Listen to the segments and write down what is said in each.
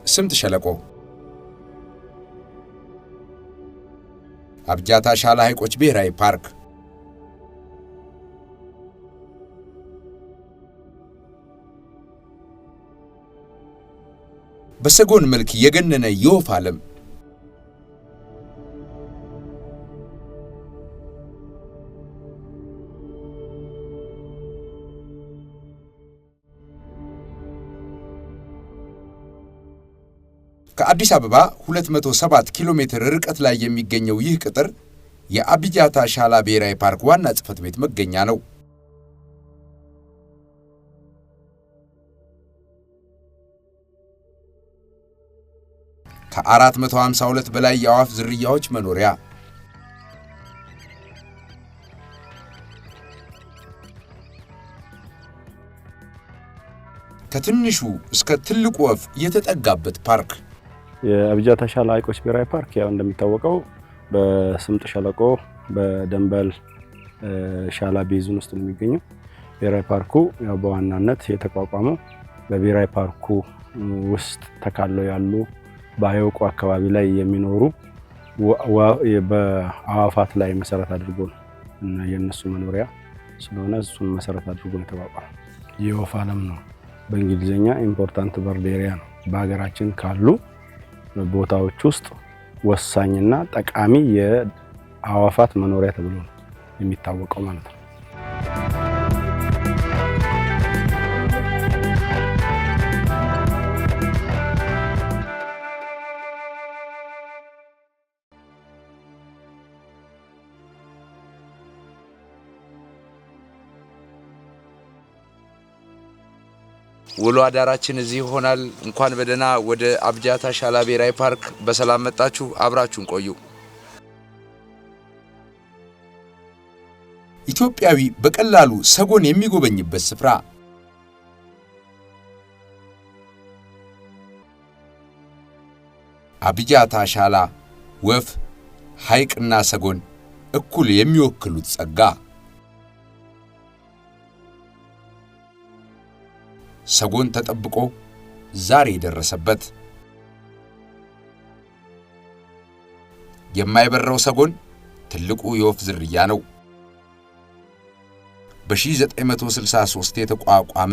ስምጥ ሸለቆ አብጃታ ሻላ ሐይቆች ብሔራዊ ፓርክ በሰጎን መልክ የገነነ የወፍ ዓለም ከአዲስ አበባ 207 ኪሎ ሜትር ርቀት ላይ የሚገኘው ይህ ቅጥር የአብጃታ ሻላ ብሔራዊ ፓርክ ዋና ጽሕፈት ቤት መገኛ ነው። ከ452 በላይ የአዋፍ ዝርያዎች መኖሪያ ከትንሹ እስከ ትልቁ ወፍ የተጠጋበት ፓርክ የአብጃታ ሻላ ሐይቆች ብሔራዊ ፓርክ ያው እንደሚታወቀው በስምጥ ሸለቆ በደንበል ሻላ ቤዙን ውስጥ የሚገኘው ብሔራዊ ፓርኩ ያው በዋናነት የተቋቋመው በብሔራዊ ፓርኩ ውስጥ ተካለው ያሉ በሐይቁ አካባቢ ላይ የሚኖሩ በአዋፋት ላይ መሰረት አድርጎ ነው እና የነሱ መኖሪያ ስለሆነ እሱን መሰረት አድርጎ ነው የተቋቋመው። የወፍ ዓለም ነው። በእንግሊዘኛ ኢምፖርታንት በርድ ኤሪያ ነው። በሀገራችን ካሉ ቦታዎች ውስጥ ወሳኝና ጠቃሚ የአዋፋት መኖሪያ ተብሎ ነው የሚታወቀው ማለት ነው። ውሎ አዳራችን እዚህ ይሆናል። እንኳን በደህና ወደ አብጃታ ሻላ ብሔራዊ ፓርክ በሰላም መጣችሁ። አብራችሁን ቆዩ። ኢትዮጵያዊ በቀላሉ ሰጎን የሚጎበኝበት ስፍራ አብጃታ ሻላ ወፍ ሐይቅና ሰጎን እኩል የሚወክሉት ጸጋ ሰጎን ተጠብቆ ዛሬ ደረሰበት። የማይበረው ሰጎን ትልቁ የወፍ ዝርያ ነው። በ1963 የተቋቋመ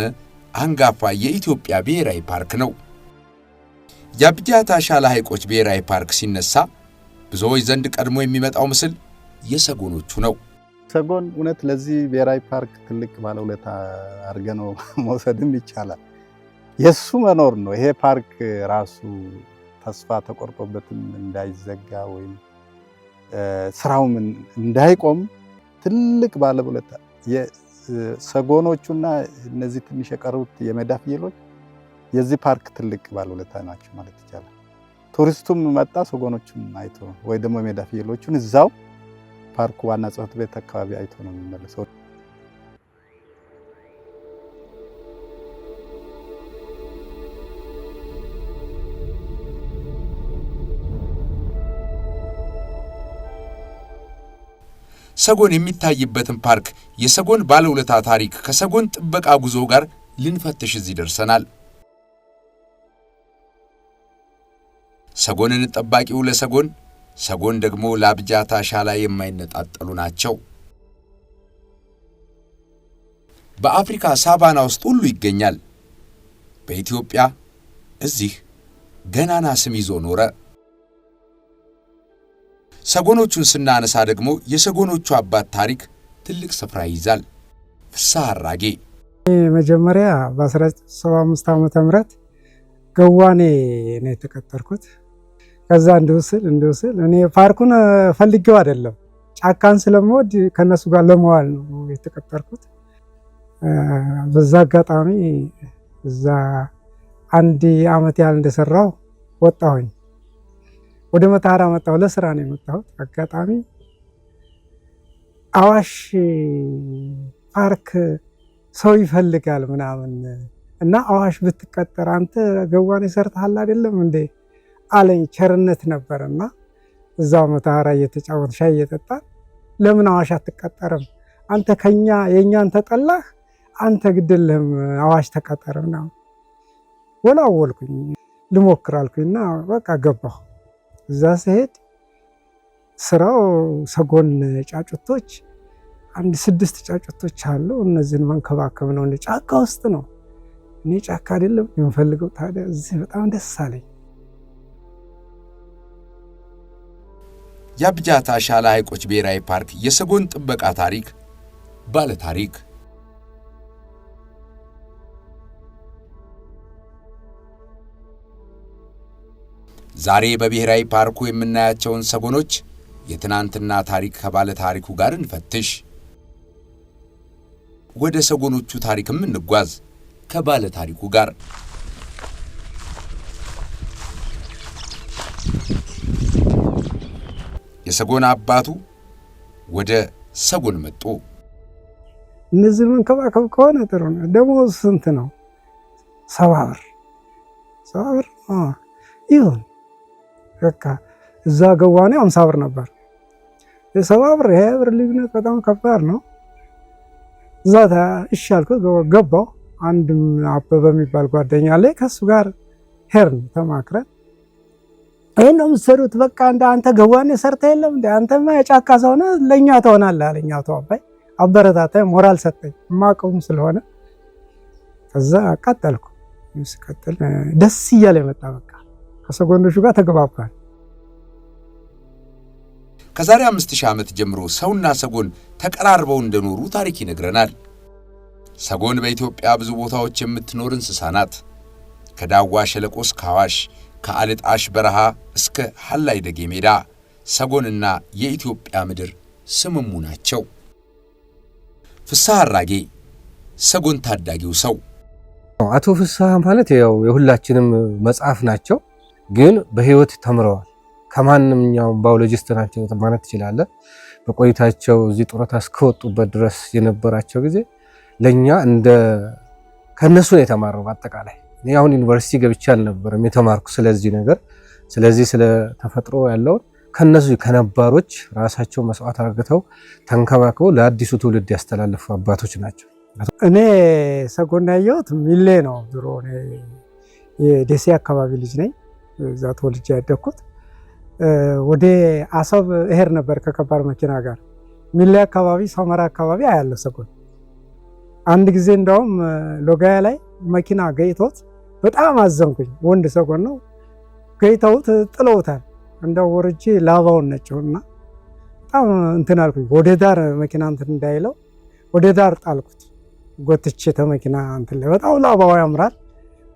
አንጋፋ የኢትዮጵያ ብሔራዊ ፓርክ ነው። የአብጃታ ሻላ ሐይቆች ብሔራዊ ፓርክ ሲነሳ ብዙዎች ዘንድ ቀድሞ የሚመጣው ምስል የሰጎኖቹ ነው። ሰጎን እውነት ለዚህ ብሔራዊ ፓርክ ትልቅ ባለውለታ አድርገነው መውሰድም ይቻላል። የሱ መኖር ነው ይሄ ፓርክ ራሱ ተስፋ ተቆርጦበትም እንዳይዘጋ ወይም ስራውም እንዳይቆም ትልቅ ባለውለታ የሰጎኖቹና እነዚህ ትንሽ የቀሩት የሜዳ ፍየሎች የዚህ ፓርክ ትልቅ ባለውለታ ናቸው ማለት ይቻላል። ቱሪስቱም መጣ ሰጎኖቹን አይቶ ወይ ደግሞ የሜዳ ፍየሎቹን እዛው ፓርኩ ዋና ጽሕፈት ቤት አካባቢ አይቶ ነው የሚመለሰው። ሰጎን የሚታይበትን ፓርክ የሰጎን ባለውለታ ታሪክ ከሰጎን ጥበቃ ጉዞ ጋር ልንፈትሽ እዚህ ደርሰናል። ሰጎንን ጠባቂው ለሰጎን ሰጎን ደግሞ ለአብጃታ ሻላ የማይነጣጠሉ ናቸው። በአፍሪካ ሳቫና ውስጥ ሁሉ ይገኛል። በኢትዮጵያ እዚህ ገናና ስም ይዞ ኖረ። ሰጎኖቹን ስናነሳ ደግሞ የሰጎኖቹ አባት ታሪክ ትልቅ ስፍራ ይይዛል። ፍስሐ አራጌ መጀመሪያ በ1975 ዓመተ ምህረት ገዋኔ ነው የተቀጠርኩት። ከዛ እንድውስል እኔ ፓርኩን ፈልጌው አይደለም ጫካን ስለምወድ ከነሱ ጋር ለመዋል ነው የተቀጠርኩት። በዛ አጋጣሚ እዛ አንድ አመት ያህል እንደሰራው ወጣሁኝ። ወደ መተሃራ መጣሁ። ለስራ ነው የመጣሁት። አጋጣሚ አዋሽ ፓርክ ሰው ይፈልጋል ምናምን እና አዋሽ ብትቀጠር አንተ ገዋኔ ሰርተሃል አይደለም እንዴ አለኝ። ቸርነት ነበርና እዛው መተሃራ እየተጫወትን ሻይ እየጠጣን ለምን አዋሽ አትቀጠርም? አንተ ከኛ የኛን ተጠላህ አንተ ግድልህም አዋሽ ተቀጠርና ወላወልኩኝ። ልሞክር አልኩኝና በቃ ገባሁ። እዛ ስሄድ ስራው ሰጎን ጫጩቶች አንድ 6 ጫጩቶች አሉ። እነዚህን መንከባከብ ነው። ጫካ ውስጥ ነው። እኔ ጫካ አይደለም የምፈልገው። ታዲያ እዚህ በጣም ደስ አለኝ። የአብጃታ ሻላ ሐይቆች ብሔራዊ ፓርክ የሰጎን ጥበቃ ታሪክ ባለ ታሪክ ዛሬ በብሔራዊ ፓርኩ የምናያቸውን ሰጎኖች የትናንትና ታሪክ ከባለ ታሪኩ ጋር እንፈትሽ። ወደ ሰጎኖቹ ታሪክም እንጓዝ ከባለ ታሪኩ ጋር። የሰጎን አባቱ ወደ ሰጎን መጡ። እነዚህ መንከባከብ ከሆነ ጥሩ ነው። ደሞዝ ስንት ነው? 70 ብር 70 ብር ይሁን። በቃ እዛ ገዋኔ 50 ብር ነበር። የ70 ብር የ20 ብር ልዩነት በጣም ከባድ ነው። እዛ እሺ አልኩት፣ ገባሁ። አንድም አበበ የሚባል ጓደኛ ላይ ከሱ ጋር ሄርን ተማክረን ይሄን ነው የምትሰሩት፣ በቃ እንደ አንተ ገዋኔ ሰርተ የለም እንደ አንተማ የጫካ ሰው ነህ ለኛ ትሆናለህ አለኝ። አቶ አባይ አበረታታኝ፣ ሞራል ሰጠኝ ማቀውም ስለሆነ። ከዛ ቀጠልኩ። ስቀጥል ደስ እያለ መጣ። በቃ ከሰጎኖቹ ጋር ተገባባል። ከዛሬ 5000 ዓመት ጀምሮ ሰውና ሰጎን ተቀራርበው እንደኖሩ ታሪክ ይነግረናል። ሰጎን በኢትዮጵያ ብዙ ቦታዎች የምትኖር እንስሳ ናት። ከዳዋ ሸለቆ እስከ አዋሽ፣ ከአልጣሽ በረሃ እስከ ሐላይ ደጌ ሜዳ ሰጎንና የኢትዮጵያ ምድር ስምሙ ናቸው። ፍስሐ አራጌ ሰጎን ታዳጊው ሰው። አቶ ፍስሐ ማለት ያው የሁላችንም መጽሐፍ ናቸው፣ ግን በህይወት ተምረዋል። ከማንኛውም ባዮሎጂስት ናቸው ማለት ትችላለህ። በቆይታቸው እዚህ ጡረታ እስከወጡበት ድረስ የነበራቸው ጊዜ ለኛ እንደ ከነሱ ነው የተማረው። አጠቃላይ እኔ አሁን ዩኒቨርሲቲ ገብቼ አልነበረም የተማርኩ ስለዚህ ነገር። ስለዚህ ስለ ተፈጥሮ ያለውን ከነሱ ከነባሮች ራሳቸው መስዋዕት አድርገው ተንከባክበው ለአዲሱ ትውልድ ያስተላልፉ አባቶች ናቸው። እኔ ሰጎን ያየሁት ሚሌ ነው። ድሮ እኔ የደሴ አካባቢ ልጅ ነኝ። እዛ ተወልጄ ያደግኩት። ወደ አሰብ እሄድ ነበር ከከባድ መኪና ጋር። ሚሌ አካባቢ ሰመራ አካባቢ አያለሁ ሰጎን። አንድ ጊዜ እንደውም ሎጋያ ላይ መኪና ገይቶት በጣም አዘንኩኝ። ወንድ ሰጎን ነው። ገይተውት ጥለውታል። እንደው ወርጄ ላባውን ነጭውና በጣም እንትን አልኩኝ። ወደ ዳር መኪና እንትን እንዳይለው ወደ ዳር ጣልኩት። ጎትቼ ተመኪና እንትን ላይ በጣም ላባው ያምራል።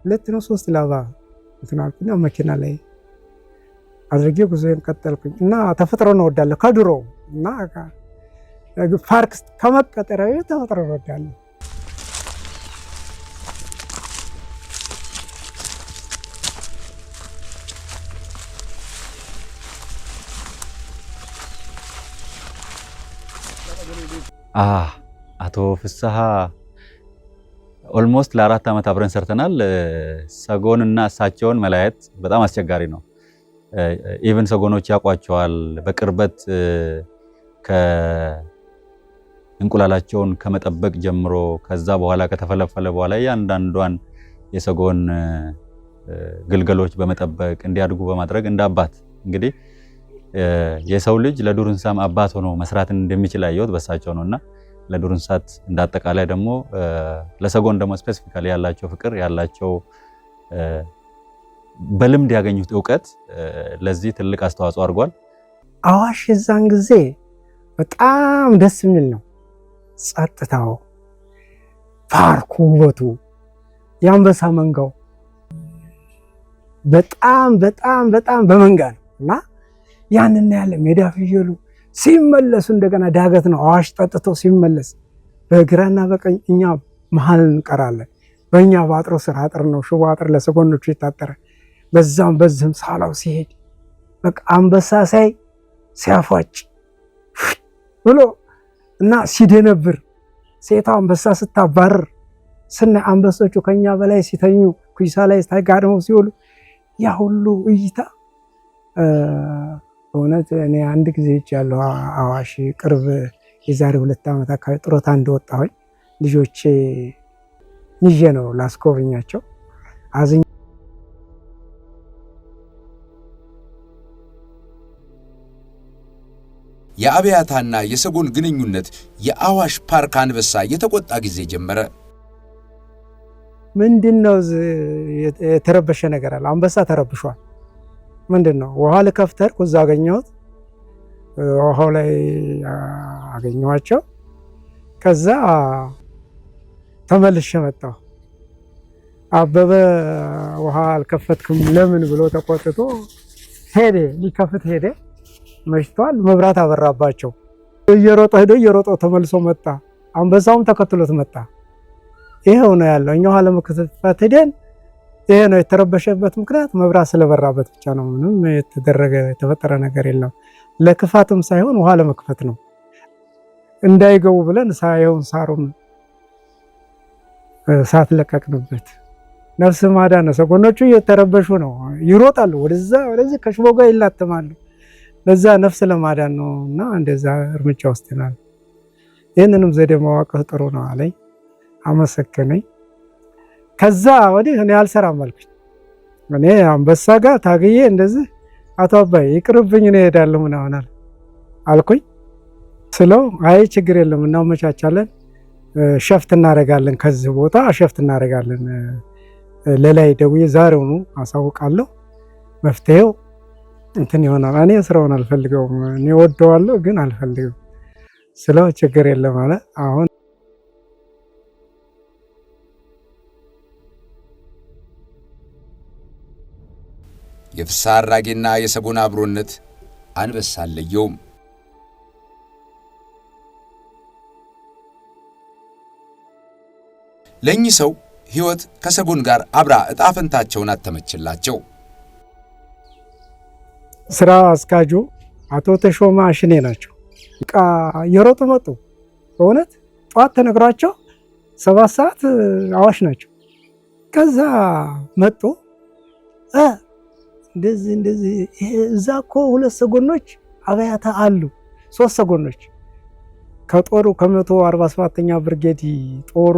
2 ነው 3 ላባ እንትን አልኩኝ መኪና ላይ አድርጌ ጉዞዬን ቀጠልኩኝ። እና ተፈጥሮ ነው ወዳለሁ ከድሮ እና ፓርክ ከመቀጠሪያው ተፈጥሮ ነው ወዳለሁ። አቶ ፍስሐ ኦልሞስት ለ4 ዓመት አብረን ሰርተናል። ሰጎን እና እሳቸውን መለያየት በጣም አስቸጋሪ ነው። ኢቭን ሰጎኖች ያውቋቸዋል በቅርበት እንቁላላቸውን ከመጠበቅ ጀምሮ ከዛ በኋላ ከተፈለፈለ በኋላ ያንዳንዷን የሰጎን ግልገሎች በመጠበቅ እንዲያድጉ በማድረግ እንደ አባት እንግዲህ የሰው ልጅ ለዱር እንስሳም አባት ሆኖ መስራት እንደሚችል ያየሁት በሳቸው ነውና ለዱር እንስሳት እንዳጠቃላይ ደግሞ ለሰጎን ደግሞ ስፔሲፊካሊ ያላቸው ፍቅር ያላቸው በልምድ ያገኙት ዕውቀት ለዚህ ትልቅ አስተዋጽኦ አድርጓል። አዋሽ የዛን ጊዜ በጣም ደስ የሚል ነው። ጸጥታው፣ ፓርኩ፣ ውበቱ፣ የአንበሳ መንጋው በጣም በጣም በጣም በመንጋ ነው እና ያንን ያለ ሜዳ ፍየሉ ሲመለሱ እንደገና ዳገት ነው። አዋሽ ጠጥቶ ሲመለስ በግራና በቀኝ እኛ መሀል እንቀራለን። በእኛ በአጥሮ ስር አጥር ነው፣ ሽቦ አጥር ለሰጎኖቹ የታጠረ በዛም በዚህም ሳላው ሲሄድ በቃ አንበሳ ሳይ ሲያፏጭ ብሎ እና ሲደነብር ሴቷ አንበሳ ስታባርር ስናይ አንበሶቹ ከኛ በላይ ሲተኙ ኩይሳ ላይ ታጋድመው ሲውሉ ያ ሁሉ እይታ በእውነት እኔ አንድ ጊዜ ሄጃለሁ አዋሽ ቅርብ የዛሬ 2 ዓመት አካባቢ ጡረታ እንደወጣሁኝ ልጆቼ ይዤ ነው ላስጎበኛቸው። የአብያታና የሰጎን ግንኙነት የአዋሽ ፓርክ አንበሳ የተቆጣ ጊዜ ጀመረ። ምንድነው የተረበሸ ነገር አለ? አንበሳ ተረብሿል። ምንድነው? ውሃ ልከፍተር እዛ አገኘሁት። ውሃው ላይ አገኘኋቸው። ከዛ ተመልሼ መጣሁ። አበበ ውሃ አልከፈትክም ለምን ብሎ ተቆጥቶ ሄደ። ሊከፍት ሄደ። መሽቷል። መብራት አበራባቸው። እየሮጠ ተመልሶ መጣ። አንበሳውም ተከትሎት መጣ። ይሄው ነው ያለው። እኛ ውሃ ለመክፈት ሄደን ይሄ ነው የተረበሸበት ምክንያት መብራት ስለበራበት ብቻ ነው። ምንም የተፈጠረ ነገር የለም። ለክፋትም ሳይሆን ውሃ ለመክፈት ነው። እንዳይገቡ ብለን ሳሩን እሳት ለቀቅንበት። ነፍስ ማዳን ነው። ሰጎኖቹ እየተረበሹ ነው። ይሮጣሉ፣ ወደዚህ ከሽቦ ጋር ይላተማሉ። ለዛ ነፍስ ለማዳን ነው እና እንደዛ እርምጃ ወስደናል። ይህንንም ዘዴ ማዋቀር ጥሩ ነው አለኝ። አመሰገነኝ። ከዛ ወዲህ እኔ አልሰራም አልኩኝ። እኔ አንበሳ ጋር ታግዬ እንደዚህ አቶ አባይ ይቅርብኝ እኔ እሄዳለሁ ምናምን አልኩኝ። ስለው አይ ችግር የለም እናመቻቻለን፣ ሸፍት እናደርጋለን፣ ከዚህ ቦታ ሸፍት እናደርጋለን፣ ለላይ ደውዬ ዛሬውኑ አሳውቃለሁ፣ መፍትሄው እንትን ይሆናል። እኔ ስራውን አልፈልገውም፣ እኔ ወደዋለሁ ግን አልፈልገውም ስለው ችግር የለም አለ። አሁን የፍስሐ አራጌና የሰጎን አብሮነት አንበሳ አለየውም። ለእኚህ ሰው ሕይወት ከሰጎን ጋር አብራ ዕጣ ፈንታቸውን አተመችላቸው። ስራ አስኪያጁ አቶ ተሾመ አሽኔ ናቸው። በቃ እየሮጡ መጡ። በእውነት ጠዋት ተነግሯቸው 7 ሰዓት አዋሽ ናቸው። ከዛ መጡ። እንደዚህ እዛ እኮ 2 ሰጎኖች አብያታ አሉ፣ 3 ሰጎኖች ከጦሩ ከ147ኛ ብርጌድ ጦሩ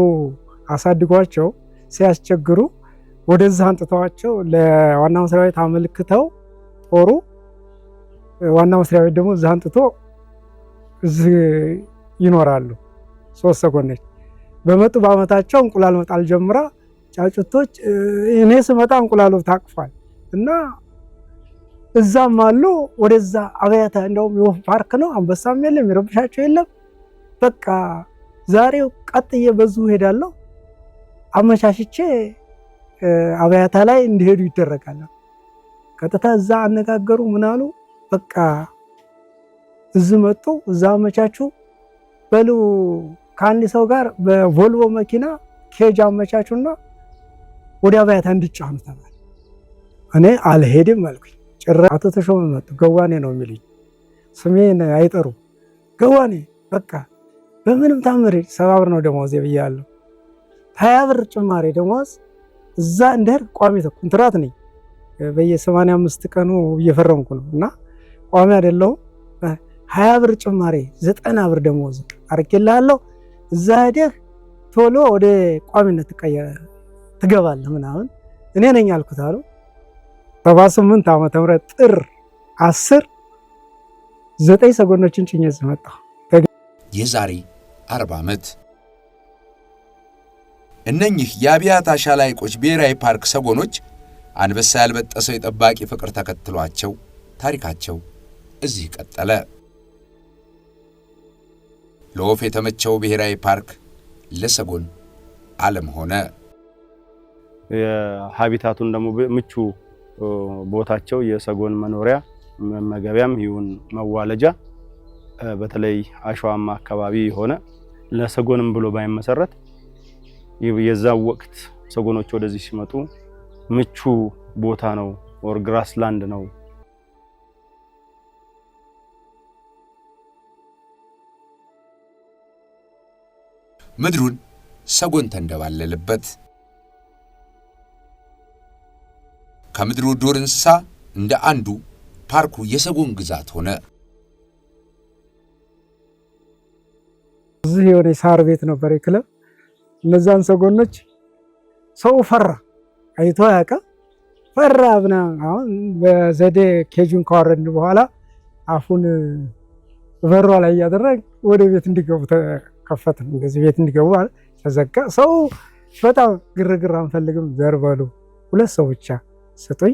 አሳድጓቸው ሲያስቸግሩ ወደዛ አንጥተዋቸው ለዋና መስሪያ ቤት አመልክተው ጦሩ ዋና መስሪያ ቤት ደግሞ እዛ አንጥቶ እዚህ ይኖራሉ። 3 ሰጎኖች በመጡ በአመታቸው እንቁላል መጣል ጀምራ ጫጩቶች እኔ ስመጣ እንቁላሉ ታቅፏል እና እዛም አሉ። ወደዛ አብያታ እንደውም የወፍ ፓርክ ነው፣ አንበሳም የለም፣ የሚረብሻቸው የለም። በቃ ዛሬው ቀጥዬ በዙ ሄዳለሁ፣ አመቻችቼ አብያታ ላይ እንዲሄዱ ይደረጋል። ቀጥታ እዛ አነጋገሩ ምናሉ በቃ እዚህ መጡ፣ እዛ አመቻቹ። በሉ ከአንድ ሰው ጋር በቮልቮ መኪና ኬጅ አመቻቹና ወደ አብያታ እንዲጫኑ ተባለ። እኔ አልሄድም አልኩኝ። ጭራ አቶ ተሾመ መጡ። ገዋኔ ነው የሚሉኝ፣ ስሜን አይጠሩ። ገዋኔ በቃ በምንም ታምሬ 70 ብር ነው ደሞዝ ብያለሁ። 20 ብር ጭማሬ ደሞዝ እዛ እንደር ቋሚ ኮንትራት ነኝ። በየ85 ቀኑ እየፈረምኩ ነው እና ቋሚ አይደለሁም። 20 ብር ጭማሬ 90 ብር ደሞዝ አርኬልሃለሁ። እዛ ሄደህ ቶሎ ወደ ቋሚነት ትገባለህ ምናምን እኔ ነኝ አልኩት አሉ። 78 ዓመተ ምህረት ጥር 10 9 ሰጎኖችን ጭኜ መጣሁ። የዛሬ 40 ዓመት እነኚህ የአብያታ ሻላ ሐይቆች ብሔራዊ ፓርክ ሰጎኖች አንበሳ ያልበጠሰው የጠባቂ ፍቅር ተከትሏቸው ታሪካቸው እዚህ ቀጠለ። ለወፍ የተመቸው ብሔራዊ ፓርክ ለሰጎን ዓለም ሆነ። የሃቢታቱን ደግሞ ምቹ ቦታቸው የሰጎን መኖሪያ መመገቢያም ይሁን መዋለጃ በተለይ አሸዋማ አካባቢ የሆነ ለሰጎንም ብሎ ባይመሰረት የዛው ወቅት ሰጎኖች ወደዚህ ሲመጡ ምቹ ቦታ ነው፣ ኦር ግራስላንድ ነው። ምድሩን ሰጎን ተንደባለለበት። ከምድሩ ዱር እንስሳ እንደ አንዱ ፓርኩ የሰጎን ግዛት ሆነ። እዚህ የሆነ ሳር ቤት ነበር የክለብ። እነዛን ሰጎኖች ሰው ፈራ፣ አይቶ ያውቃል፣ ፈራ ምናምን። አሁን በዘዴ ኬጁን ካወረድን በኋላ አፉን በሯ ላይ እያደረግ ወደ ቤት እንዲገቡ ተከፈተ። እንደዚህ ቤት እንዲገቡ ተዘጋ። ሰው በጣም ግርግር አንፈልግም፣ ዘር በሉ 2 ሰው ብቻ ስጡኝ፣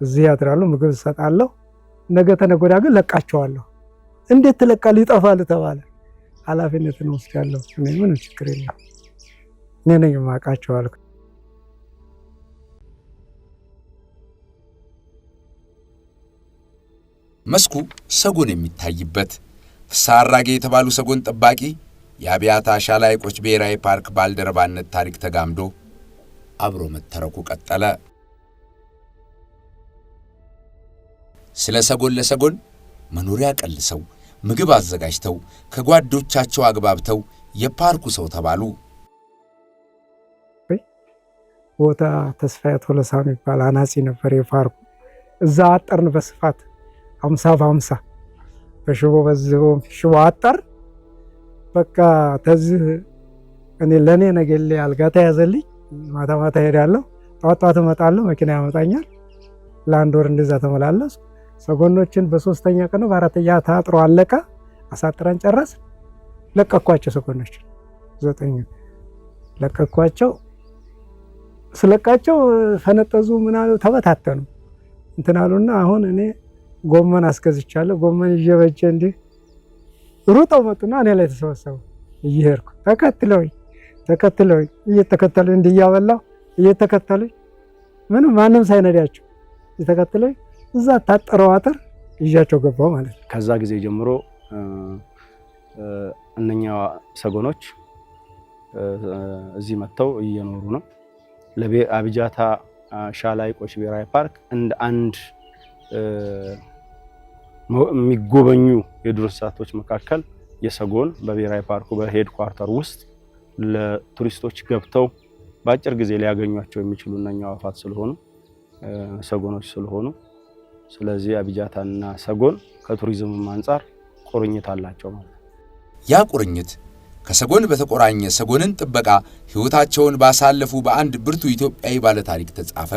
እዚህ ያድራሉ፣ ምግብ እሰጣለሁ፣ ነገ ተነገ ወዲያ ግን ለቃቸዋለሁ። እንዴት ትለቃለህ? ይጠፋል ተባለ። ኃላፊነትን ወስጃለሁ። እኔ ምንም ችግር የለም፣ እኔ ነኝ የማውቃቸው አልኩ። መስኩ ሰጎን የሚታይበት ፍስሐ አራጌ የተባሉ ሰጎን ጠባቂ የአብያታ ሻላ ሐይቆች ብሔራዊ ፓርክ ባልደረባነት ታሪክ ተጋምዶ አብሮ መተረኩ ቀጠለ። ስለ ሰጎን ለሰጎን መኖሪያ ቀልሰው ምግብ አዘጋጅተው ከጓዶቻቸው አግባብተው የፓርኩ ሰው ተባሉ። ቦታ ተስፋዬ ቶለሳ የሚባል አናጺ ነበር የፓርኩ። እዛ አጠርን በስፋት 50 በ50 በሽቦ በዝቦ ሽቦ አጠር። በቃ ተዚህ እኔ ለኔ ነገሌ አልጋ ተያዘልኝ። ማታ ማታ ሄዳለሁ፣ ጠዋት ጠዋት እመጣለሁ። መኪና ያመጣኛል። ለአንድ ወር እንደዛ ተመላለስ። ሰጎኖችን በ3ኛ ቀን በ4ኛ ታጥሮ አለቀ። አሳጥረን ጨረስ። ለቀኳቸው። ሰጎኖችን 9 ለቀኳቸው። ስለቃቸው ፈነጠዙ፣ ምናሉ ተበታተኑ እንትናሉና አሁን እኔ ጎመን አስገዝቻለሁ። ጎመን ይዤ በእጄ እንዲህ ሩጠው መጡና እኔ ላይ ተሰበሰቡ። እየሄድኩ ተከትለውኝ እየተከተሉኝ እንዲህ እያበላሁ እየተከተሉኝ ምንም ማንም ሳይነዳቸው እየተከተሉኝ እዛ ታጠረው አጥር ይዣቸው ገባሁ ማለት ነው። ከዛ ጊዜ ጀምሮ እነኛ ሰጎኖች እዚህ መጥተው እየኖሩ ነው። ለአብያታ ሻላ ሐይቆች ብሔራዊ ፓርክ እንደ አንድ የሚጎበኙ የዱር እንስሳቶች መካከል የሰጎን በብሔራዊ ፓርኩ በሄድ ኳርተር ውስጥ ለቱሪስቶች ገብተው በአጭር ጊዜ ሊያገኟቸው የሚችሉ እነኛ አዕዋፋት ስለሆኑ ሰጎኖች ስለሆኑ፣ ስለዚህ አብያታና ሰጎን ከቱሪዝም አንጻር ቁርኝት አላቸው ማለት ነው። ያ ቁርኝት ከሰጎን በተቆራኘ ሰጎንን ጥበቃ ሕይወታቸውን ባሳለፉ በአንድ ብርቱ ኢትዮጵያዊ ባለታሪክ ተጻፈ።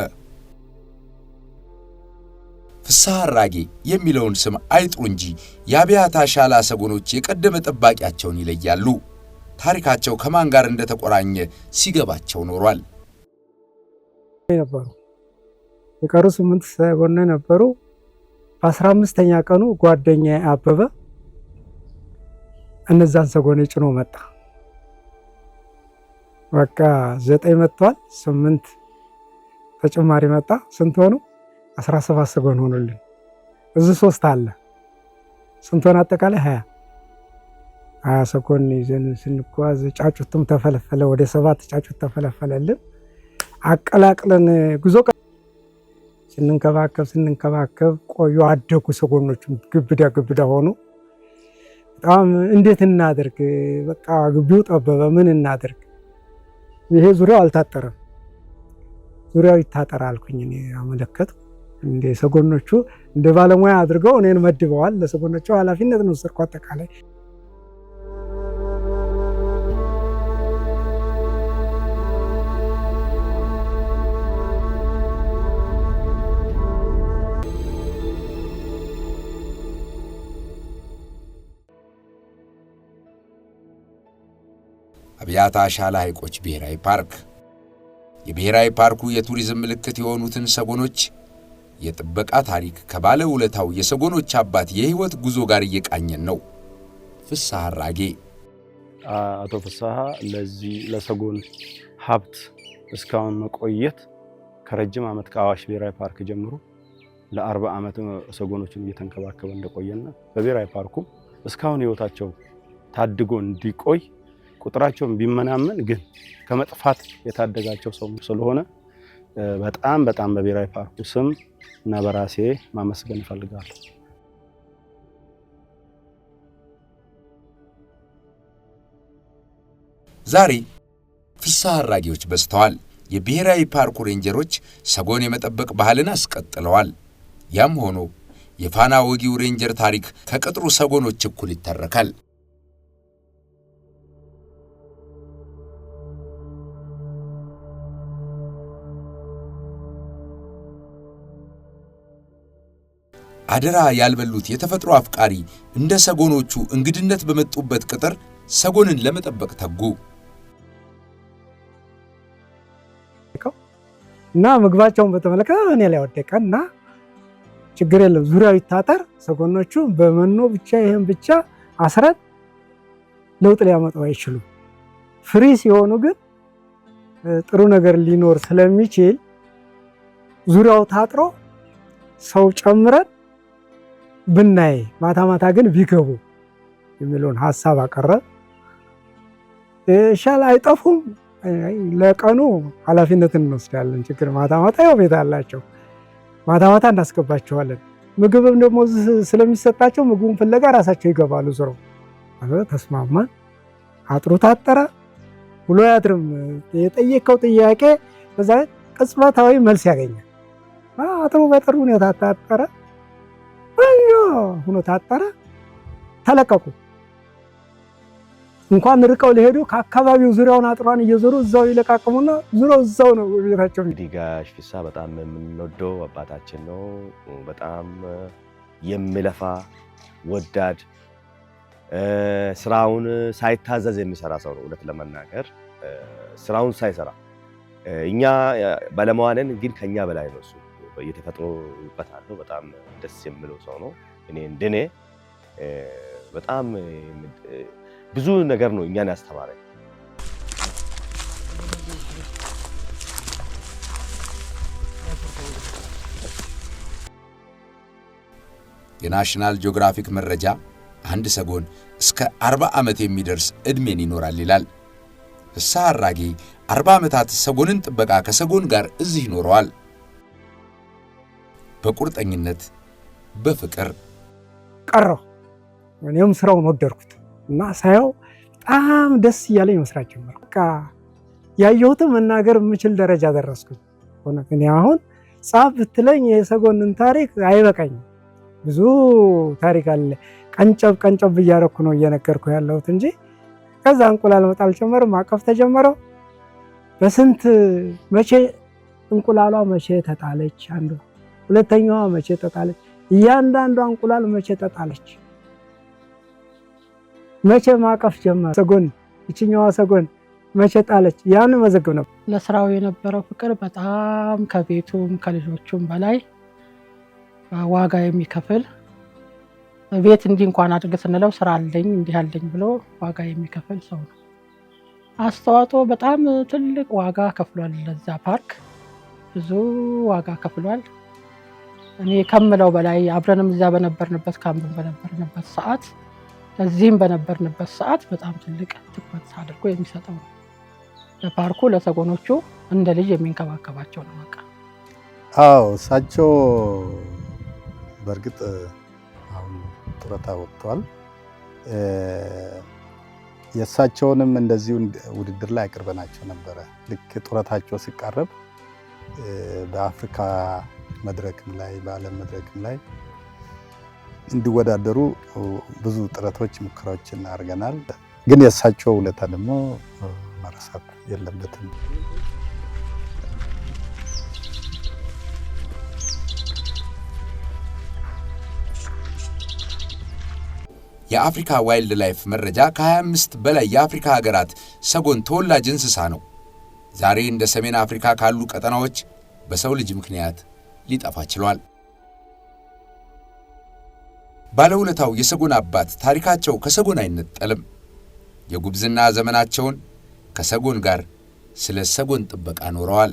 ፍስሐ አራጌ የሚለውን ስም አይጥሩ እንጂ የአብያታ ሻላ ሰጎኖች የቀደመ ጠባቂያቸውን ይለያሉ። ታሪካቸው ከማን ጋር እንደተቆራኘ ሲገባቸው ኖሯል። ነበሩ የቀሩ 8 ሰጎን ነበሩ። በ15ኛ ቀኑ ጓደኛዬ አበበ እነዛን ሰጎን ጭኖ መጣ። በቃ 9 መጥቷል፣ 8 ተጨማሪ መጣ። ስንት ሆኑ? 17 ሰጎን ሆኖልን። እዚህ 3 አለ። ስንት ሆነ? አጠቃላይ 20 ሰጎን ይዘን ስንጓዝ ጫጩትም ተፈለፈለ። ወደ 7 ጫጩት ተፈለፈለልን። አቀላቅለን ጉዞ ስንንከባከብ ቆዩ። አደጉ። ሰጎኖቹም ግብዳ ሆኑ። በጣም እንዴት እናደርግ? በቃ ግቢው ጠበበ። ምን እናደርግ? ይሄ ዙሪያው አልታጠረም። ዙሪያው ይታጠር አልኩኝ። እኔ አመለከትኩ። እንደ ሰጎኖቹ እንደ ባለሙያ አድርገው እኔን መድበዋል። ለሰጎኖቹ ኃላፊነት ነው ወሰድኩ። አጠቃላይ አብያታ ሻላ ሐይቆች ብሔራዊ ፓርክ የብሔራዊ ፓርኩ የቱሪዝም ምልክት የሆኑትን ሰጎኖች የጥበቃ ታሪክ ከባለ ውለታው የሰጎኖች አባት የህይወት ጉዞ ጋር እየቃኘን ነው። ፍስሐ አራጌ አቶ ፍስሐ ለዚህ ለሰጎን ሀብት እስካሁን መቆየት ከረጅም ዓመት ከአዋሽ ብሔራዊ ፓርክ ጀምሮ ለ40 ዓመት ሰጎኖችን እየተንከባከበ እንደቆየና በብሔራዊ ፓርኩ እስካሁን ህይወታቸው ታድጎ እንዲቆይ ቁጥራቸውን ቢመናመን ግን ከመጥፋት የታደጋቸው ሰው ስለሆነ በጣም በብሔራዊ ፓርኩ ስም እና በራሴ ማመስገን እፈልጋለሁ። ዛሬ ፍስሐ አራጌዎች በዝተዋል። የብሔራዊ ፓርኩ ሬንጀሮች ሰጎን የመጠበቅ ባህልን አስቀጥለዋል። ያም ሆኖ የፋና ወጊው ሬንጀር ታሪክ ከቅጥሩ ሰጎኖች እኩል ይተረካል። አደራ ያልበሉት የተፈጥሮ አፍቃሪ እንደ ሰጎኖቹ እንግድነት በመጡበት ቅጥር ሰጎንን ለመጠበቅ ተጉ። እና ምግባቸውን በተመለከተ እኔ ላይ ወደቀና ችግር የለም ዙሪያው ይታጠር፣ ሰጎኖቹ በመኖ ብቻ ይሄን ብቻ አስረን ለውጥ ሊያመጡ አይችሉም። ፍሪ ሲሆኑ ግን ጥሩ ነገር ሊኖር ስለሚችል ዙሪያው ታጥሮ ሰው ጨምረን ብናይ ማታ ማታ ግን ቢገቡ የሚለውን ሐሳብ አቀረብ። ሻል አይጠፉም፣ ለቀኑ ኃላፊነትን እንወስዳለን። ችግር ማታ ማታ ያው ቤት አላቸው፣ ማታ ማታ እናስገባቸዋለን። ምግብም ደግሞ ስለሚሰጣቸው ምግቡን ፍለጋ ራሳቸው ይገባሉ። ዞሮ ተስማማን። አጥሩ ታጠረ። ውሎ ያድርም የጠየቀው ጥያቄ በዛ ቅጽበታዊ መልስ ያገኛል። አጥሩ በጥሩ ሁኔታ ታጠረ፣ ሆኖ ታጠረ። ተለቀቁ። እንኳን ርቀው ሊሄዱ ከአካባቢው ዙሪያውን አጥሯን እየዞሩ እዛው ይለቃቀሙና ዙሮ እዛው ነው ቤታቸው። እንግዲህ ጋሽ ፊሳ በጣም የምንወደው አባታችን ነው። በጣም የሚለፋ ወዳድ፣ ስራውን ሳይታዘዝ የሚሰራ ሰው ነው። እውነት ለመናገር ስራውን ሳይሰራ እኛ ባለሙያንን ግን ከኛ በላይ ነው እሱ። የተፈጥሮ እውቀት አለው። በጣም ደስ የሚለው ሰው ነው። እኔ እንደኔ በጣም ብዙ ነገር ነው እኛን ያስተማረኝ። የናሽናል ጂኦግራፊክ መረጃ አንድ ሰጎን እስከ 40 ዓመት የሚደርስ እድሜን ይኖራል ይላል። ፍስሐ አራጌ 40 ዓመታት ሰጎንን ጥበቃ ከሰጎን ጋር እዚህ ኖረዋል። በቁርጠኝነት በፍቅር ቀረው። እኔም ስራውን ወደድኩት እና ሳየው በጣም ደስ እያለኝ መስራት ጀመርኩ። በቃ ያየሁትን መናገር የምችል ደረጃ ደረስኩኝ። ሆነ እኔ አሁን ጻፍ ብትለኝ የሰጎንን ታሪክ አይበቃኝም። ብዙ ታሪክ አለ። ቀንጨብ ቀንጨብ እያደረኩ ነው እየነገርኩ ያለሁት እንጂ ከዛ እንቁላል መጣል ጀመረ፣ ማቀፍ ተጀመረው። በስንት መቼ እንቁላሏ መቼ ተጣለች፣ አንዱ ሁለተኛዋ መቼ ተጣለች፣ እያንዳንዷ እንቁላል መቼ ተጣለች፣ መቼ ማቀፍ ጀመረ፣ ሰጎን እችኛዋ ሰጎን መቼ ጣለች፣ ያን መዘግብ ነበር። ለስራው የነበረው ፍቅር በጣም ከቤቱም ከልጆቹም በላይ ዋጋ የሚከፍል ቤት እንዲህ እንኳን አድርግ ስንለው ስራ አለኝ እንዲህ አለኝ ብሎ ዋጋ የሚከፍል ሰው ነው። አስተዋጽኦ በጣም ትልቅ ዋጋ ከፍሏል። ለዛ ፓርክ ብዙ ዋጋ ከፍሏል። እኔ ከምለው በላይ አብረንም እዛ በነበርንበት ካምፕን በነበርንበት ሰዓት እዚህም በነበርንበት ሰዓት በጣም ትልቅ ትኩረት አድርጎ የሚሰጠው ነው። ለፓርኩ ለሰጎኖቹ እንደ ልጅ የሚንከባከባቸው ነው። በቃ አዎ፣ እሳቸው በእርግጥ አሁን ጡረታ ወጥተዋል። የእሳቸውንም እንደዚሁ ውድድር ላይ አቅርበናቸው ነበረ። ልክ ጡረታቸው ሲቃረብ በአፍሪካ መድረክም ላይ በዓለም መድረክም ላይ እንዲወዳደሩ ብዙ ጥረቶች፣ ሙከራዎችን አድርገናል። ግን የእሳቸው ውለታ ደግሞ መረሳት የለበትም። የአፍሪካ ዋይልድ ላይፍ መረጃ ከ25 በላይ የአፍሪካ ሀገራት ሰጎን ተወላጅ እንስሳ ነው። ዛሬ እንደ ሰሜን አፍሪካ ካሉ ቀጠናዎች በሰው ልጅ ምክንያት ሊጠፋ ችሏል። ባለውለታው የሰጎን አባት ታሪካቸው ከሰጎን አይነጠልም። የጉብዝና ዘመናቸውን ከሰጎን ጋር ስለ ሰጎን ጥበቃ ኖረዋል።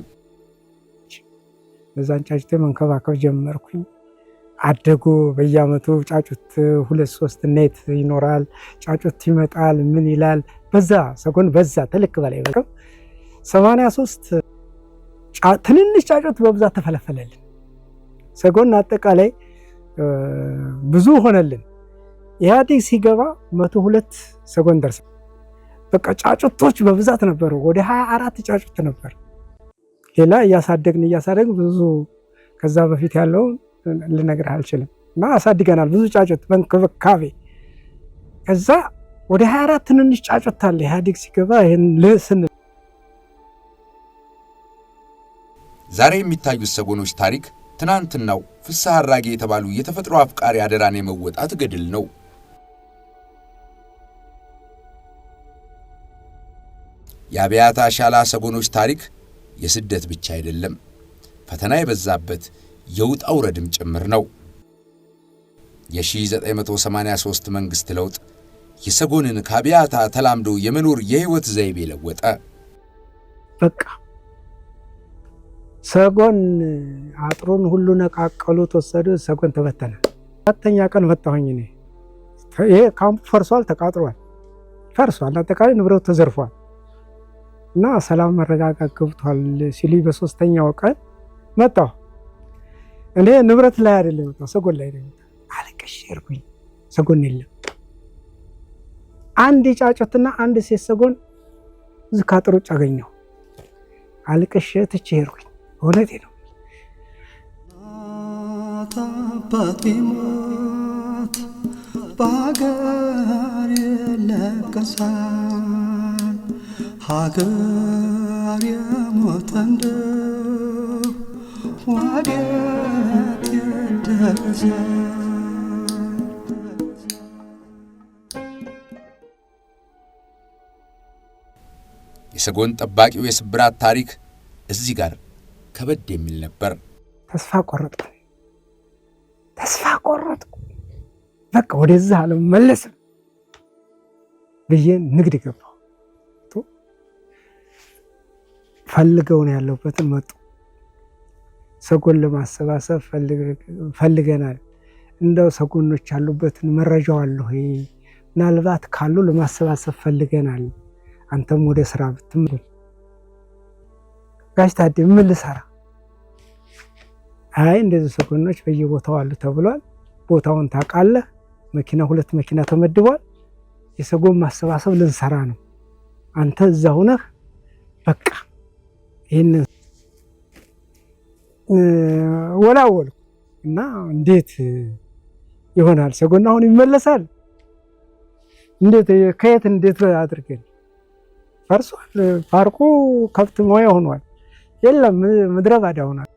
በዛን ጫጩት መንከባከብ ጀመርኩኝ። አደጉ። በየዓመቱ ጫጩት 2-3 ኔት ይኖራል። ጫጩት ይመጣል። ምን ይላል? በዛ ሰጎን በዛ ትልቅ በላይ በቃ 83 ትንንሽ ጫጩት በብዛት ተፈለፈለልን። ሰጎን አጠቃላይ ብዙ ሆነልን። ኢህአዴግ ሲገባ 102 ሰጎን ደርሰ። በቃ ጫጩቶች በብዛት ነበሩ። ወደ 24 ጫጩት ነበር። ሌላ እያሳደግን ብዙ ከዛ በፊት ያለው ልነግርህ አልችልም። እና አሳድገናል ብዙ ጫጩት በእንክብካቤ። ከዛ ወደ 24 ትንንሽ ጫጩት አለ ኢህአዴግ ሲገባ። ይሄን ዛሬ የሚታዩት ሰጎኖች ታሪክ ትናንትናው ፍስሐ አራጌ የተባሉ የተፈጥሮ አፍቃሪ አደራን የመወጣት ገድል ነው። የአብያታ ሻላ ሰጎኖች ታሪክ የስደት ብቻ አይደለም፣ ፈተና የበዛበት የውጣ ውረድም ጭምር ነው። የ1983 መንግስት ለውጥ የሰጎንን ከአብያታ ተላምዶ የመኖር የህይወት ዘይቤ ለወጠ። በቃ ሰጎን አጥሩን ሁሉ ነቃቀሉ፣ ተወሰዱ። ሰጎን ተበተነ። አራተኛ ቀን መጣሁኝ እኔ። ይሄ ካምፕ ፈርሷል፣ ተቃጥሏል፣ ፈርሷል፣ አጠቃላይ ንብረቱ ተዘርፏል እና ሰላም መረጋጋት ገብቷል ሲሉ በሶስተኛው ቀን መጣሁ። እኔ ንብረት ላይ አይደለም መጣሁ፣ ሰጎን ላይ ነው። አለቀሽ ሄድኩኝ። ሰጎን የለም። አንድ ጫጩትና አንድ ሴት ሰጎን እዚህ ከአጥር ውጭ አገኘሁ። አለቀሽ ትቼ ሄድኩኝ። እውነቴ ነው። አባቴ ሞት በሀገር ይለቀሳል፣ ሀገር የሞተ እንደው ወዴት ይደረሳል? የሰጎን ጠባቂው የስብራት ታሪክ እዚህ ጋር ከበድ የሚል ነበር። ተስፋ ቆረጥኩ። በቃ ወደዛ አልመለስም ብዬ ንግድ ገባሁ። ፈልገው ነው ያለሁበትን መጡ። ሰጎን ለማሰባሰብ ፈልገናል። እንደው ሰጎኖች ያሉበትን መረጃው አለ ወይ? ምናልባት ካሉ ለማሰባሰብ ፈልገናል። አንተም ወደ ስራ ብትምል። ጋሽ ታዴ ምን ልሰራ? አይ እንደዚህ ሰጎኖች በየቦታው አሉ ተብሏል። ቦታውን ታውቃለህ። መኪና 2 መኪና ተመድቧል። የሰጎን ማሰባሰብ ልንሰራ ነው። አንተ እዛ ሆነህ በቃ ይሄንን ወላወልኩ እና እንዴት ይሆናል? ሰጎን አሁን ይመለሳል? ከየት እንዴት አድርገን? ፈርሷል። ፓርኩ ከብት ሞያ ሆኗል። የለም ምድረ ባዳ ሆኗል።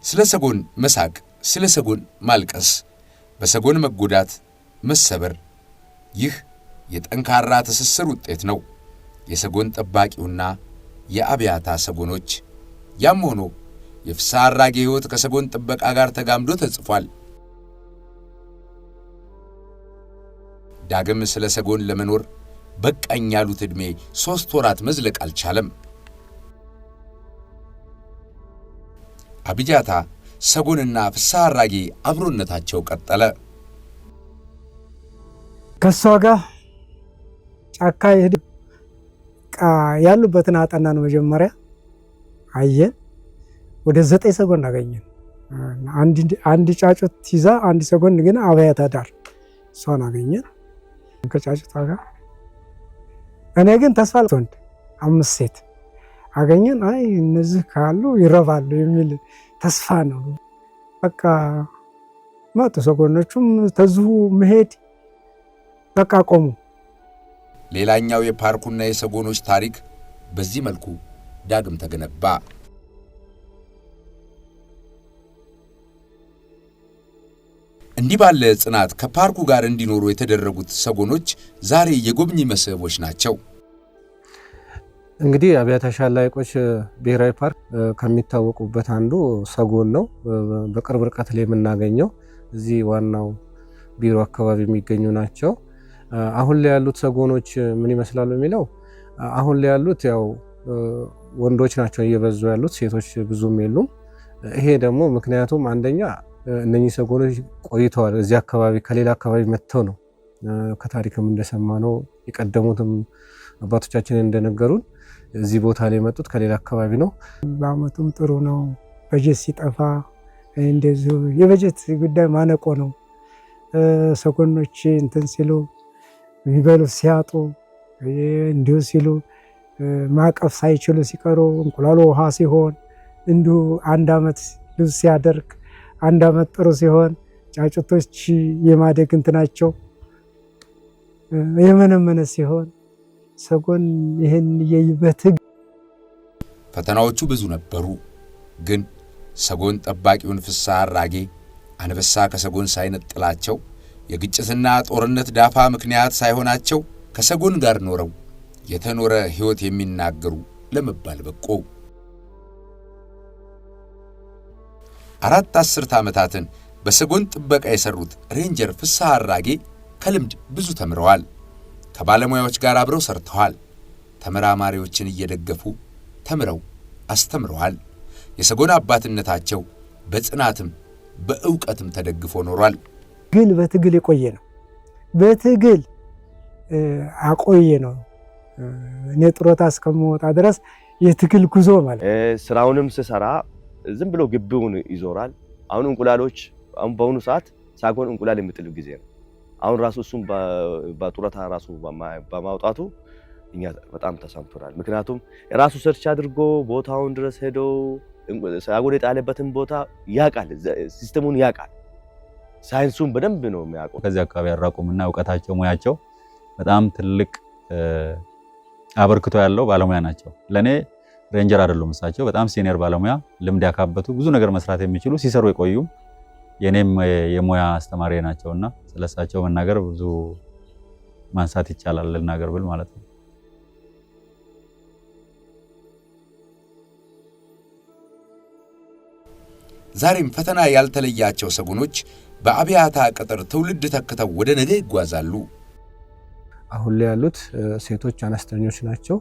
ስለ ሰጎን መሳቅ፣ ስለ ሰጎን ማልቀስ፣ በሰጎን መጎዳት፣ መሰበር፣ ይህ የጠንካራ ትስስር ውጤት ነው። የሰጎን ጠባቂውና የአብያታ ሰጎኖች። ያም ሆኖ የፍስሐ አራጌ ሕይወት ከሰጎን ጥበቃ ጋር ተጋምዶ ተጽፏል። ዳግም ስለ ሰጎን ለመኖር በቃኝ ያሉት ዕድሜ 3 ወራት መዝለቅ አልቻለም። አብያታ ሰጎንና ፍስሐ አራጌ አብሮነታቸው ቀጠለ። ከሷ ጋር ጫካ ይሄድ ያሉበትን አጠናን። መጀመሪያ አየን። ወደ 9 ሰጎን አገኘን። አንድ ጫጩት ይዛ አንድ ሰጎን ግን አብያታ ዳር እሷን አገኘን ከጫጩቷ ጋር። እኔ ግን ተስፋ ወንድ 5 ሴት አገኘን። አይ እነዚህ ካሉ ይረባሉ የሚል ተስፋ ነው። በቃ መጡ ሰጎኖቹም ተዝሁ መሄድ በቃ ቆሙ። ሌላኛው የፓርኩና የሰጎኖች ታሪክ በዚህ መልኩ ዳግም ተገነባ። እንዲህ ባለ ጽናት ከፓርኩ ጋር እንዲኖሩ የተደረጉት ሰጎኖች ዛሬ የጎብኚ መስህቦች ናቸው። እንግዲህ አብያታ ሻላ ሐይቆች ብሔራዊ ፓርክ ከሚታወቁበት አንዱ ሰጎን ነው። በቅርብ ርቀት ላይ የምናገኘው እዚህ ዋናው ቢሮ አካባቢ የሚገኙ ናቸው። አሁን ላይ ያሉት ሰጎኖች ምን ይመስላሉ የሚለው አሁን ላይ ያሉት ያው ወንዶች ናቸው እየበዙ ያሉት፣ ሴቶች ብዙም የሉም። ይሄ ደግሞ ምክንያቱም አንደኛ እነኚህ ሰጎኖች ቆይተዋል እዚህ አካባቢ ከሌላ አካባቢ መጥተው ነው። ከታሪክም እንደሰማነው የቀደሙትም አባቶቻችን እንደነገሩን እዚህ ቦታ ላይ የመጡት ከሌላ አካባቢ ነው። በአመቱም ጥሩ ነው። በጀት ሲጠፋ እንደዚሁ የበጀት ጉዳይ ማነቆ ነው። ሰጎኖች እንትን ሲሉ የሚበሉት ሲያጡ እንዲሁ ሲሉ ማቀፍ ሳይችሉ ሲቀሩ እንቁላሉ ውሃ ሲሆን እንዲሁ 1 አመት ልብስ ሲያደርግ 1 አመት ጥሩ ሲሆን ጫጩቶች የማደግ እንትናቸው የመነመነ ሲሆን ሰጎን ይሄን የይበትግ ፈተናዎቹ ብዙ ነበሩ። ግን ሰጎን ጠባቂውን ፍስሐ አራጌ አንበሳ ከሰጎን ሳይነጥላቸው የግጭትና ጦርነት ዳፋ ምክንያት ሳይሆናቸው ከሰጎን ጋር ኖረው የተኖረ ሕይወት የሚናገሩ ለመባል በቁ። 4 አስርት ዓመታትን በሰጎን ጥበቃ የሰሩት ሬንጀር ፍስሐ አራጌ ከልምድ ብዙ ተምረዋል። ከባለሙያዎች ጋር አብረው ሰርተዋል። ተመራማሪዎችን እየደገፉ ተምረው አስተምረዋል። የሰጎን አባትነታቸው በጽናትም በእውቀትም ተደግፎ ኖሯል። ግን በትግል የቆየ ነው። በትግል አቆየ ነው። እኔ ጡረታ እስከምወጣ ድረስ የትግል ጉዞ ማለት ስራውንም ስሰራ ዝም ብሎ ግቢውን ይዞራል። አሁን እንቁላሎች በአሁኑ ሰዓት ሰጎን እንቁላል የምጥል ጊዜ ነው። አሁን ራሱ እሱም በጡረታ ራሱ በማውጣቱ እኛ በጣም ተሰምቶናል። ምክንያቱም ራሱ ሰርች አድርጎ ቦታውን ድረስ ሄዶ ሰጎን የጣለበትን ቦታ ያውቃል፣ ሲስተሙን ያውቃል፣ ሳይንሱን በደንብ ነው የሚያውቀው። ከዚህ አካባቢ ያራቁምና እውቀታቸው ሙያቸው በጣም ትልቅ አበርክቶ ያለው ባለሙያ ናቸው። ለኔ ሬንጀር አይደሉም፣ እሳቸው በጣም ሲኒየር ባለሙያ ልምድ ያካበቱ ብዙ ነገር መስራት የሚችሉ ሲሰሩ የቆዩ የኔም የሙያ አስተማሪ ናቸውና ስለሳቸው መናገር ብዙ ማንሳት ይቻላል ልናገር ብል ማለት ነው። ዛሬም ፈተና ያልተለያቸው ሰጎኖች በአብያታ ቅጥር ትውልድ ተክተው ወደ ነገ ይጓዛሉ። አሁን ላይ ያሉት ሴቶች አነስተኞች ናቸው፣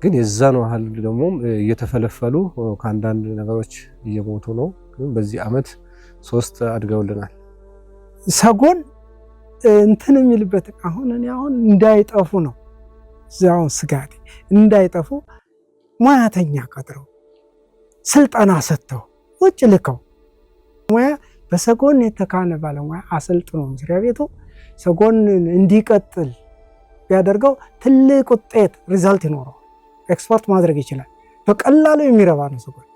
ግን የዛን ያህል ደግሞ እየተፈለፈሉ ከአንዳንድ ነገሮች እየሞቱ ነው። ግን በዚህ ዓመት 3 አድገውልናል። ሰጎን እንትን የሚልበት አሁን እንዳይጠፉ ነው ዛው ስጋቴ፣ እንዳይጠፉ ሙያተኛ ቀጥረው ስልጠና ሰጥተው ውጭ ልከው ሙያ በሰጎን የተካነ ባለሙያ አሰልጥኖ መስሪያ ቤቱ ሰጎን እንዲቀጥል ቢያደርገው ትልቅ ውጤት ሪዛልት ይኖረው ኤክስፖርት ማድረግ ይችላል። በቀላሉ የሚረባ ነው ሰጎን።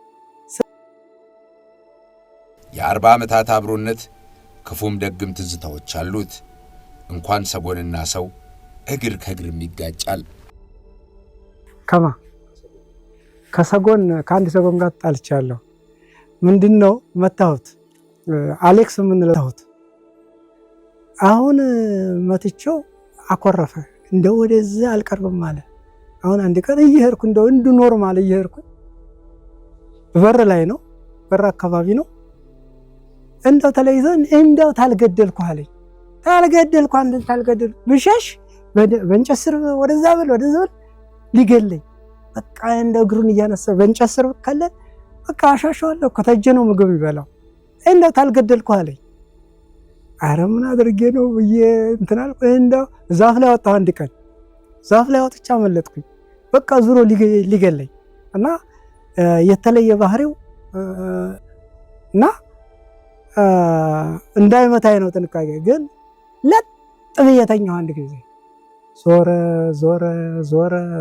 የ40 ዓመታት አብሮነት ክፉም ደግም ትዝታዎች አሉት። እንኳን ሰጎንና ሰው እግር ከእግርም ይጋጫል። ከሰጎን ከአንድ ሰጎን ጋር ጣልቻለሁ። ምንድነው መታሁት አሌክስ የምንለውት አሁን መትቸው አኮረፈ። እንደው ወደዛ አልቀርብም አለ። አሁን አንድ ቀን እየሄድኩ እንደው እንዱ ኖርማል እየሄድኩ በር ላይ ነው፣ በር አካባቢ ነው። እንደው ተለይዘን እንደው ታልገደልኩ አለኝ። ታልገደልኩ አንድ ታልገደል ብሸሽ በእንጨት ስር ወደዛ ብል ሊገለኝ በቃ እንደው እግሩን እያነሳ በእንጨት ስር ካለ በቃ አሻሻለሁ። ከተጀ ነው ምግብ ይበላው። እንደው ታልገደልኩ አለኝ። አረ ምን አድርጌ ነው ብዬ እንትን አልኩ። እንደው ዛፍ ላይ ወጣሁ። አንድ ቀን ዛፍ ላይ ወጥቻ መለጥኩኝ። በቃ ዙሮ ሊገለኝ እና የተለየ ባህሪው እና እንዳይመታኝ ነው ጥንቃቄ። ግን ለጥ ብዬ ተኛሁ። አንድ ጊዜ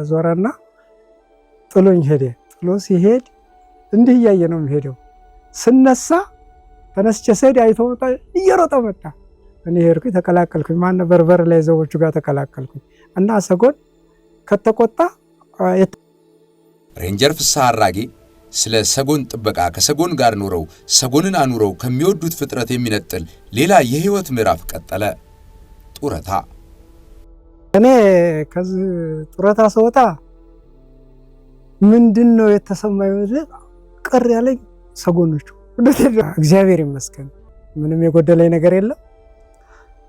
ዞረና ጥሎኝ ሄደ። ጥሎ ሲሄድ እንዲህ እያየ ነው የሚሄደው። ስነሳ ተነስቼ ስሄድ አይቶ መጣ፣ እየሮጠ መጣ። እኔ ሄድኩኝ፣ ተቀላቀልኩኝ። ማን በር ላይ ዘቦቹ ጋር ተቀላቀልኩኝ እና ሰጎን ከተቆጣ ሬንጀር ፍስሐ አራጌ ስለ ሰጎን ጥበቃ ከሰጎን ጋር ኖረው ሰጎንን አኑረው ከሚወዱት ፍጥረት የሚነጥል ሌላ የህይወት ምዕራፍ ቀጠለ። ጡረታ። እኔ ከዚህ ጡረታ ስወጣ ምንድነው የተሰማኝ? ቅር ያለኝ ሰጎኖቹ። እግዚአብሔር ይመስገን ምንም የጎደለኝ ነገር የለም።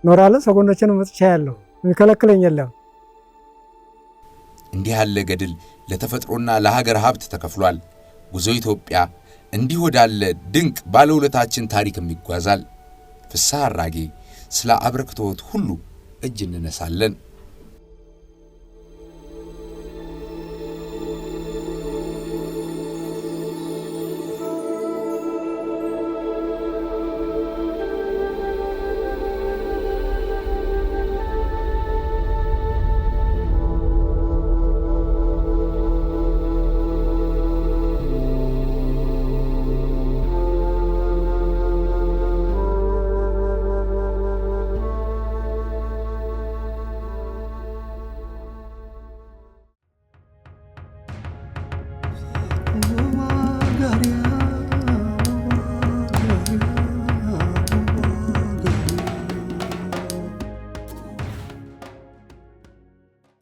ኖራለሁ። ሰጎኖችን መጥቻ ያለው የሚከለክለኝ የለም። እንዲህ ያለ ገድል ለተፈጥሮና ለሀገር ሀብት ተከፍሏል። ጉዞ ኢትዮጵያ እንዲህ ወዳለ ድንቅ ባለውለታችን ታሪክም ይጓዛል። ፍስሐ አራጌ ስለ አበርክቶት ሁሉ እጅ እንነሳለን።